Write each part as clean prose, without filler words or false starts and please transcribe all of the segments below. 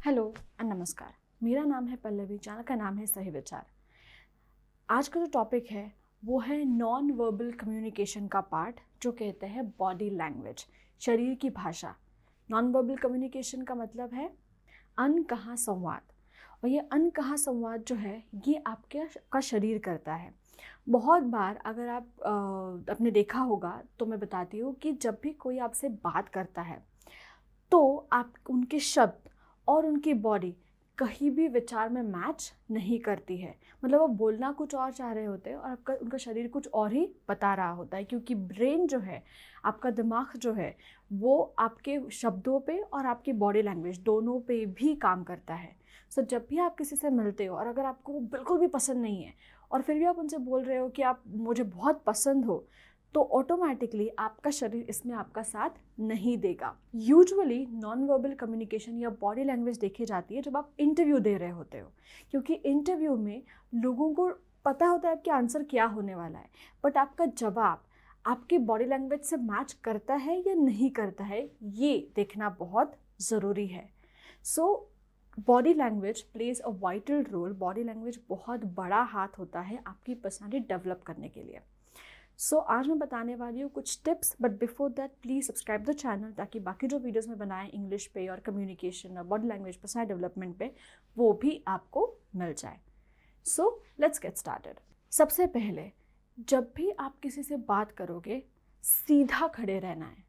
Hello and नमस्कार। मेरा नाम है पल्लवी, चैनल का नाम है सही विचार। आज का जो टॉपिक है वो है नॉन वर्बल कम्युनिकेशन का पार्ट, जो कहते हैं बॉडी लैंग्वेज, शरीर की भाषा। नॉन वर्बल कम्युनिकेशन का मतलब है अनकहा संवाद, और ये अनकहा संवाद जो है ये आपके का शरीर करता है। बहुत बार अगर आप आपने देखा होगा तो मैं बताती हूँ कि जब भी कोई आपसे बात करता है तो आप उनके शब्द और उनकी बॉडी कहीं भी विचार में मैच नहीं करती है। मतलब वो बोलना कुछ और चाह रहे होते हैं और आपका उनका शरीर कुछ और ही बता रहा होता है, क्योंकि ब्रेन जो है, आपका दिमाग जो है, वो आपके शब्दों पे और आपकी बॉडी लैंग्वेज दोनों पे भी काम करता है। सो जब भी आप किसी से मिलते हो और अगर आपको वो बिल्कुल भी पसंद नहीं है और फिर भी आप उनसे बोल रहे हो कि आप मुझे बहुत पसंद हो, तो ऑटोमेटिकली आपका शरीर इसमें आपका साथ नहीं देगा। यूजुअली नॉन वर्बल कम्युनिकेशन या बॉडी लैंग्वेज देखी जाती है जब आप इंटरव्यू दे रहे होते हो, क्योंकि इंटरव्यू में लोगों को पता होता है आपके आंसर क्या होने वाला है, बट आपका जवाब आपकी बॉडी लैंग्वेज से मैच करता है या नहीं करता है, ये देखना बहुत ज़रूरी है। So body language plays a vital role. Body language बहुत बड़ा हाथ होता है आपकी पर्सनालिटी डेवलप करने के लिए। आज मैं बताने वाली हूँ कुछ tips, but before that please subscribe the channel, ताकि बाकी जो वीडियोस मैं बनाए इंग्लिश पे और कम्युनिकेशन और बॉडी लैंग्वेज पर्सनल डेवलपमेंट पे, वो भी आपको मिल जाए। So let's get started. सबसे पहले, जब भी आप किसी से बात करोगे, सीधा खड़े रहना है।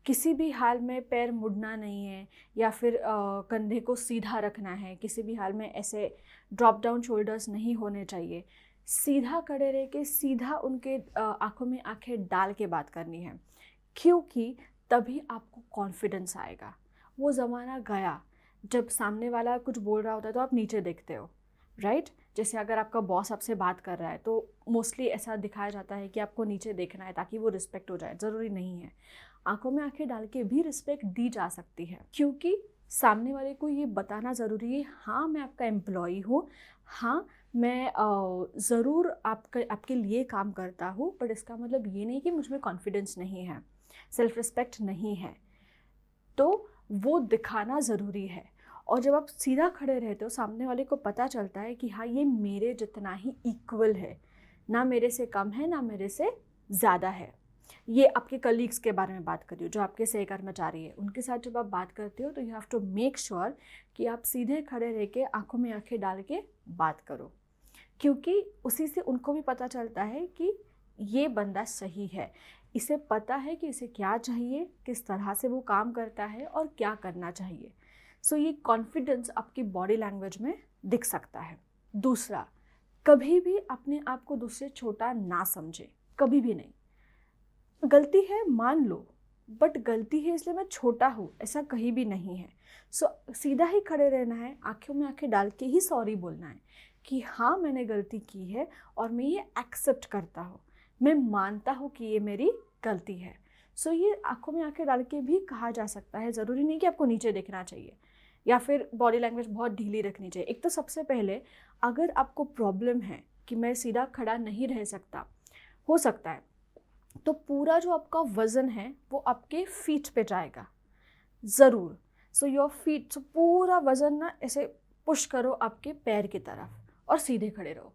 किसी भी हाल में पैर मुड़ना नहीं है, या फिर कंधे को सीधा रखना है। किसी भी हाल में ऐसे ड्रॉप डाउन शोल्डर्स नहीं होने चाहिए। सीधा खड़े रह के सीधा उनके आंखों में आंखें डाल के बात करनी है, क्योंकि तभी आपको कॉन्फिडेंस आएगा। वो ज़माना गया जब सामने वाला कुछ बोल रहा होता है तो आप नीचे देखते हो, राइट? जैसे अगर आपका बॉस आपसे बात कर रहा है तो मोस्टली ऐसा दिखाया जाता है कि आपको नीचे देखना है ताकि वो रिस्पेक्ट हो जाए। ज़रूरी नहीं है, आंखों में आंखें डाल के भी रिस्पेक्ट दी जा सकती है, क्योंकि सामने वाले को ये बताना ज़रूरी है, हाँ मैं आपका एम्प्लॉई हूँ, हाँ मैं ज़रूर आपके लिए काम करता हूँ, बट इसका मतलब ये नहीं कि मुझ में कॉन्फिडेंस नहीं है, सेल्फ रिस्पेक्ट नहीं है। तो वो दिखाना ज़रूरी है। और जब आप सीधा खड़े रहते हो, सामने वाले को पता चलता है कि हाँ ये मेरे जितना ही इक्वल है, ना मेरे से कम है ना मेरे से ज़्यादा है। ये आपके कलीग्स के बारे में बात कर रही हो, जो आपके सहकर्मचारी है, उनके साथ जब आप बात करते हो तो you have to make sure कि आप सीधे खड़े रह के आँखों में आँखें डाल के बात करो, क्योंकि उसी से उनको भी पता चलता है कि ये बंदा सही है, इसे पता है कि इसे क्या चाहिए, किस तरह से वो काम करता है और क्या करना चाहिए। ये कॉन्फिडेंस आपकी बॉडी लैंग्वेज में दिख सकता है। दूसरा, कभी भी अपने आप को दूसरे छोटा ना समझे, कभी भी नहीं। गलती है मान लो, बट गलती है इसलिए मैं छोटा हूँ, ऐसा कहीं भी नहीं है। सीधा ही खड़े रहना है, आंखों में आंखें डाल के ही सॉरी बोलना है कि हाँ मैंने गलती की है और मैं ये एक्सेप्ट करता हूँ, मैं मानता हूँ कि ये मेरी गलती है। ये आंखों में आंखें डाल के भी कहा जा सकता है। ज़रूरी नहीं कि आपको नीचे देखना चाहिए या फिर बॉडी लैंग्वेज बहुत ढीली रखनी चाहिए। एक तो सबसे पहले, अगर आपको प्रॉब्लम है कि मैं सीधा खड़ा नहीं रह सकता, हो सकता है तो पूरा जो आपका वज़न है वो आपके फीट पे जाएगा ज़रूर। योर फीट, पूरा वज़न ना ऐसे पुश करो आपके पैर की तरफ और सीधे खड़े रहो।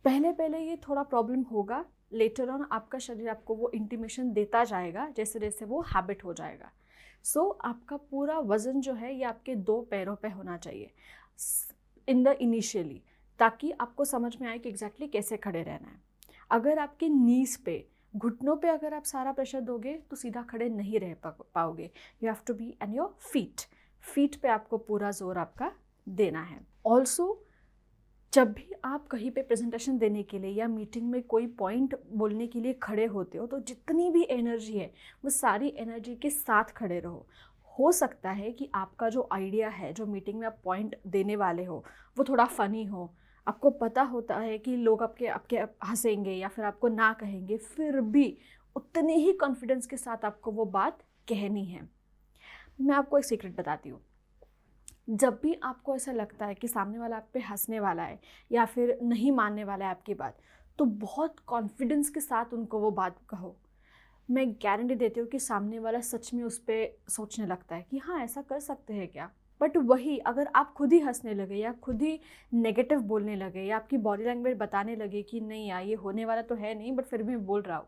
पहले पहले ये थोड़ा प्रॉब्लम होगा, लेटर ऑन आपका शरीर आपको वो इंटीमेशन देता जाएगा जैसे जैसे वो हैबिट हो जाएगा। आपका पूरा वज़न जो है ये आपके 2 पैरों पे होना चाहिए इन द इनिशियली, ताकि आपको समझ में आए कि एग्जैक्टली कैसे खड़े रहना है। अगर आपके नीज पे, घुटनों पे अगर आप सारा प्रेशर दोगे तो सीधा खड़े नहीं रह पाओगे। You have to be on your feet पे आपको पूरा जोर आपका देना है। ऑल्सो जब भी आप कहीं पे प्रेजेंटेशन देने के लिए या मीटिंग में कोई पॉइंट बोलने के लिए खड़े होते हो, तो जितनी भी एनर्जी है वो सारी एनर्जी के साथ खड़े रहो। हो सकता है कि आपका जो आइडिया है, जो मीटिंग में आप पॉइंट देने वाले हो, वो थोड़ा फ़नी हो, आपको पता होता है कि लोग आपके आपके हंसेंगे या फिर आपको ना कहेंगे, फिर भी उतने ही कॉन्फिडेंस के साथ आपको वो बात कहनी है। मैं आपको एक सीक्रेट बताती हूँ। जब भी आपको ऐसा लगता है कि सामने वाला आप पे हंसने वाला है या फिर नहीं मानने वाला है आपकी बात, तो बहुत कॉन्फिडेंस के साथ उनको वो बात कहो। मैं गारंटी देती हूँ कि सामने वाला सच में उस पर सोचने लगता है कि हाँ ऐसा कर सकते हैं क्या, बट वही अगर आप खुद ही हंसने लगे या खुद ही नेगेटिव बोलने लगे या आपकी बॉडी लैंग्वेज बताने लगे कि नहीं यार ये होने वाला तो है नहीं बट फिर भी मैं बोल रहा हूँ,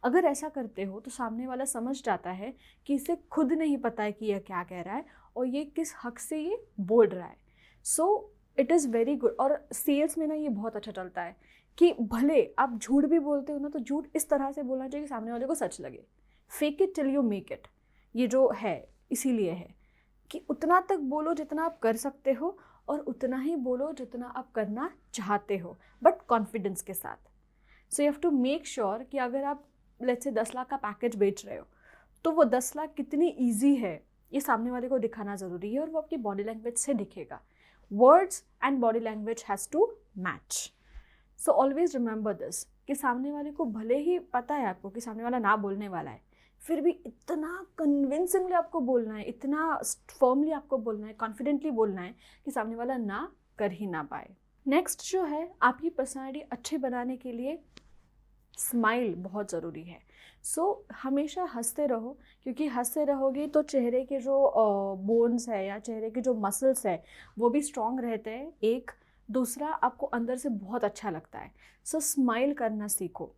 अगर ऐसा करते हो तो सामने वाला समझ जाता है कि इसे खुद नहीं पता है कि यह क्या कह रहा है और ये किस हक से ये बोल रहा है। So it is very good. और सेल्स में ना ये बहुत अच्छा चलता है कि भले आप झूठ भी बोलते हो ना, तो झूठ इस तरह से बोलना चाहिए कि सामने वाले को सच लगे। Fake it till you make it, ये जो है इसीलिए है कि उतना तक बोलो जितना आप कर सकते हो और उतना ही बोलो जितना आप करना चाहते हो, बट कॉन्फिडेंस के साथ। So you have to make sure कि अगर आप लेट्स से 10 लाख का पैकेज बेच रहे हो तो वो 10 लाख कितनी ईजी है ये सामने वाले को दिखाना ज़रूरी है और वो आपकी बॉडी लैंग्वेज से दिखेगा। Words and body language has to match. So always remember this कि सामने वाले को भले ही पता है आपको कि सामने वाला ना बोलने वाला है, फिर भी इतना कन्विंसिंगली आपको बोलना है, इतना फर्मली आपको बोलना है, कॉन्फिडेंटली बोलना है कि सामने वाला ना कर ही ना पाए। नेक्स्ट जो है, आपकी पर्सनैलिटी अच्छी बनाने के लिए स्माइल बहुत ज़रूरी है। सो हमेशा हंसते रहो, क्योंकि हंसते रहोगे तो चेहरे के जो बोन्स है या चेहरे के जो मसल्स है वो भी स्ट्रॉन्ग रहते हैं। एक दूसरा, आपको अंदर से बहुत अच्छा लगता है। सो स्माइल करना सीखो,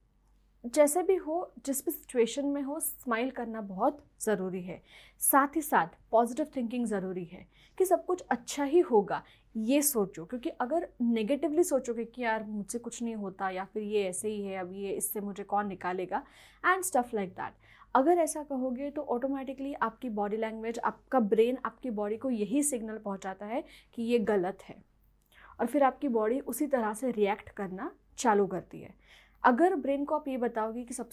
जैसे भी हो, जिस भी सिचुएशन में हो, स्माइल करना बहुत ज़रूरी है। साथ ही साथ पॉजिटिव थिंकिंग ज़रूरी है कि सब कुछ अच्छा ही होगा, ये सोचो। क्योंकि अगर नेगेटिवली सोचोगे कि यार मुझसे कुछ नहीं होता या फिर ये ऐसे ही है, अब ये इससे मुझे कौन निकालेगा एंड स्टफ लाइक दैट, अगर ऐसा कहोगे तो ऑटोमेटिकली आपकी बॉडी लैंग्वेज, आपका ब्रेन आपकी बॉडी को यही सिग्नल पहुंचाता है कि ये गलत है और फिर आपकी बॉडी उसी तरह से रिएक्ट करना चालू करती है। अगर ब्रेन को आप ये बताओगे कि सब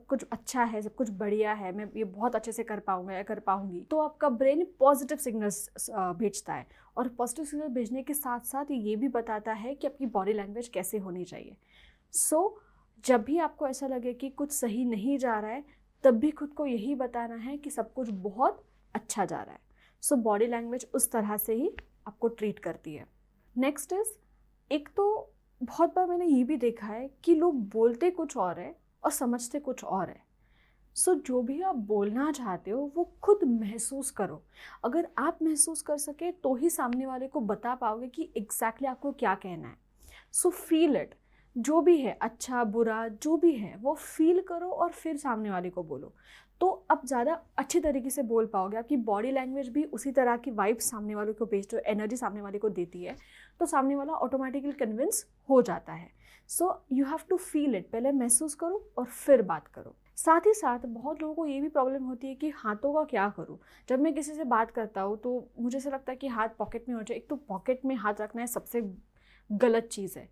कुछ अच्छा है, सब कुछ बढ़िया है, मैं ये बहुत अच्छे से कर पाऊंगा या कर पाऊंगी, तो आपका ब्रेन पॉजिटिव सिग्नल्स भेजता है और पॉजिटिव सिग्नल भेजने के साथ साथ ये भी बताता है कि आपकी बॉडी लैंग्वेज कैसे होनी चाहिए। सो जब भी आपको ऐसा लगे कि कुछ सही नहीं जा रहा है, तब भी खुद को यही बताना है कि सब कुछ बहुत अच्छा जा रहा है। सो बॉडी लैंग्वेज उस तरह से ही आपको ट्रीट करती है। नेक्स्ट इज, एक तो बहुत बार मैंने ये भी देखा है कि लोग बोलते कुछ और है और समझते कुछ और है। सो जो भी आप बोलना चाहते हो वो खुद महसूस करो। अगर आप महसूस कर सके तो ही सामने वाले को बता पाओगे कि एग्जैक्टली आपको क्या कहना है। सो फील इट, जो भी है, अच्छा बुरा जो भी है वो फील करो और फिर सामने वाले को बोलो, तो आप ज़्यादा अच्छी तरीके से बोल पाओगे। आपकी बॉडी लैंग्वेज भी उसी तरह की वाइब सामने वाले को भेजते हो, एनर्जी सामने वाले को देती है, तो सामने वाला ऑटोमेटिकली कन्विंस हो जाता है। So you have to feel it, पहले महसूस करो और फिर बात करो। साथ ही साथ बहुत लोगों को ये भी प्रॉब्लम होती है कि हाथों का क्या करूँ। जब मैं किसी से बात करता हूँ तो मुझे ऐसा लगता है कि हाथ पॉकेट में हो जाए। एक तो पॉकेट में हाथ रखना है सबसे गलत चीज़ है,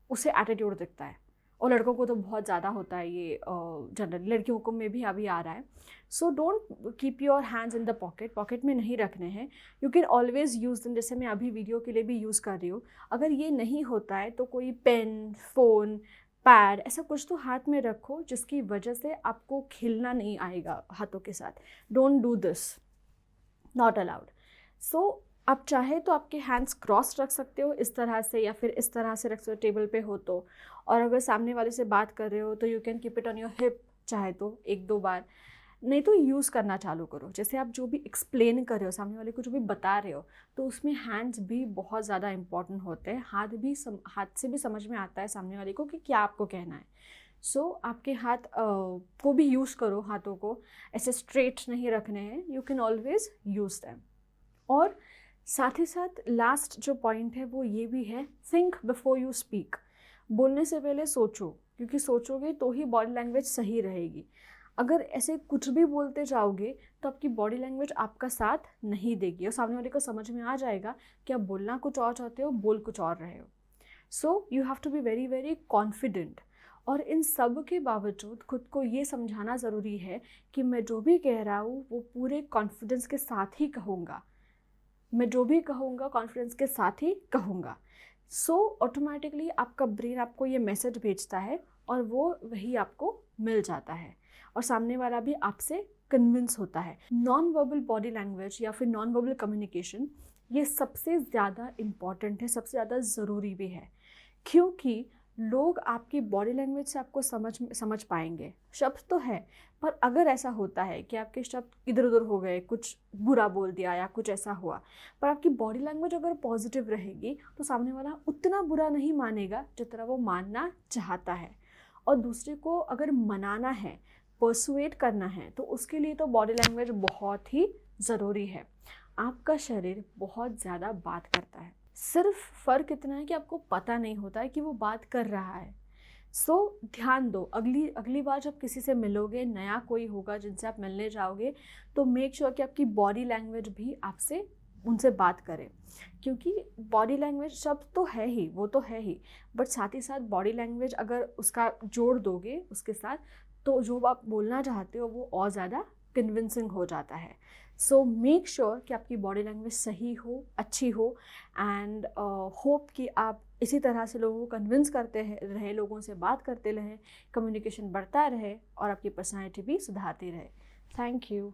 उससे एटीट्यूड दिखता है और लड़कों को तो बहुत ज़्यादा होता है ये, जनरली लड़कियों को में भी अभी आ रहा है। So don't keep your hands in the pocket में नहीं रखने हैं। You can always use them, जैसे मैं अभी वीडियो के लिए भी यूज़ कर रही हूँ। अगर ये नहीं होता है तो कोई पेन, फ़ोन, पैड, ऐसा कुछ तो हाथ में रखो जिसकी वजह से आपको खिलना नहीं आएगा हाथों के साथ। Don't do this, not allowed. So आप चाहे तो आपके हैंड्स क्रॉस रख सकते हो इस तरह से, या फिर इस तरह से रख सकते हो टेबल पे हो तो। और अगर सामने वाले से बात कर रहे हो तो you can keep it on your hip, चाहे तो 1-2 बार, नहीं तो यूज़ करना चालू करो। जैसे आप जो भी एक्सप्लेन कर रहे हो, सामने वाले को जो भी बता रहे हो, तो उसमें हैंड्स भी बहुत ज़्यादा इंपॉर्टेंट होते हैं। हाथ से भी समझ में आता है सामने वाले को कि क्या आपको कहना है। सो आपके हाथ को भी यूज़ करो, हाथों को ऐसे स्ट्रेट नहीं रखने हैं, you can always use them. और साथ ही साथ लास्ट जो पॉइंट है वो ये भी है, थिंक बिफोर यू स्पीक। बोलने से पहले सोचो, क्योंकि सोचोगे तो ही बॉडी लैंग्वेज सही रहेगी। अगर ऐसे कुछ भी बोलते जाओगे तो आपकी बॉडी लैंग्वेज आपका साथ नहीं देगी और सामने वाले को समझ में आ जाएगा कि आप बोलना कुछ और चाहते हो, बोल कुछ और रहे हो। So you have to be very very confident. और इन सब के बावजूद खुद को ये समझाना ज़रूरी है कि मैं जो भी कह रहा हूँ वो पूरे कॉन्फिडेंस के साथ ही कहूँगा, मैं जो भी कहूँगा कॉन्फिडेंस के साथ ही कहूँगा। सो ऑटोमेटिकली आपका ब्रेन आपको ये मैसेज भेजता है और वो वही आपको मिल जाता है और सामने वाला भी आपसे कन्विंस होता है। नॉन वर्बल बॉडी लैंग्वेज या फिर नॉन वर्बल कम्युनिकेशन ये सबसे ज़्यादा इम्पॉर्टेंट है, सबसे ज़्यादा ज़रूरी भी है, क्योंकि लोग आपकी बॉडी लैंग्वेज से आपको समझ पाएंगे। शब्द तो है, पर अगर ऐसा होता है कि आपके शब्द इधर उधर हो गए, कुछ बुरा बोल दिया या कुछ ऐसा हुआ, पर आपकी बॉडी लैंग्वेज अगर पॉजिटिव रहेगी तो सामने वाला उतना बुरा नहीं मानेगा जितना वो मानना चाहता है। और दूसरे को अगर मनाना है, पर्सुएट करना है, तो उसके लिए तो बॉडी लैंग्वेज बहुत ही ज़रूरी है। आपका शरीर बहुत ज़्यादा बात करता है, सिर्फ फ़र्क इतना है कि आपको पता नहीं होता है कि वो बात कर रहा है। सो ध्यान दो, अगली बार जब किसी से मिलोगे, नया कोई होगा जिनसे आप मिलने जाओगे, तो मेक श्योर कि आपकी बॉडी लैंग्वेज भी आपसे उनसे बात करे। क्योंकि बॉडी लैंग्वेज शब्द तो है ही, वो तो है ही, बट साथ ही साथ बॉडी लैंग्वेज अगर उसका जोड़ दोगे उसके साथ, तो जो आप बोलना चाहते हो वो और ज़्यादा कन्विंसिंग हो जाता है। सो मेक श्योर कि आपकी बॉडी लैंग्वेज सही हो, अच्छी हो, एंड होप कि आप इसी तरह से लोगों को कन्विंस करते रहे, लोगों से बात करते रहे, कम्युनिकेशन बढ़ता रहे और आपकी पर्सनैलिटी भी सुधारती रहे। Thank you.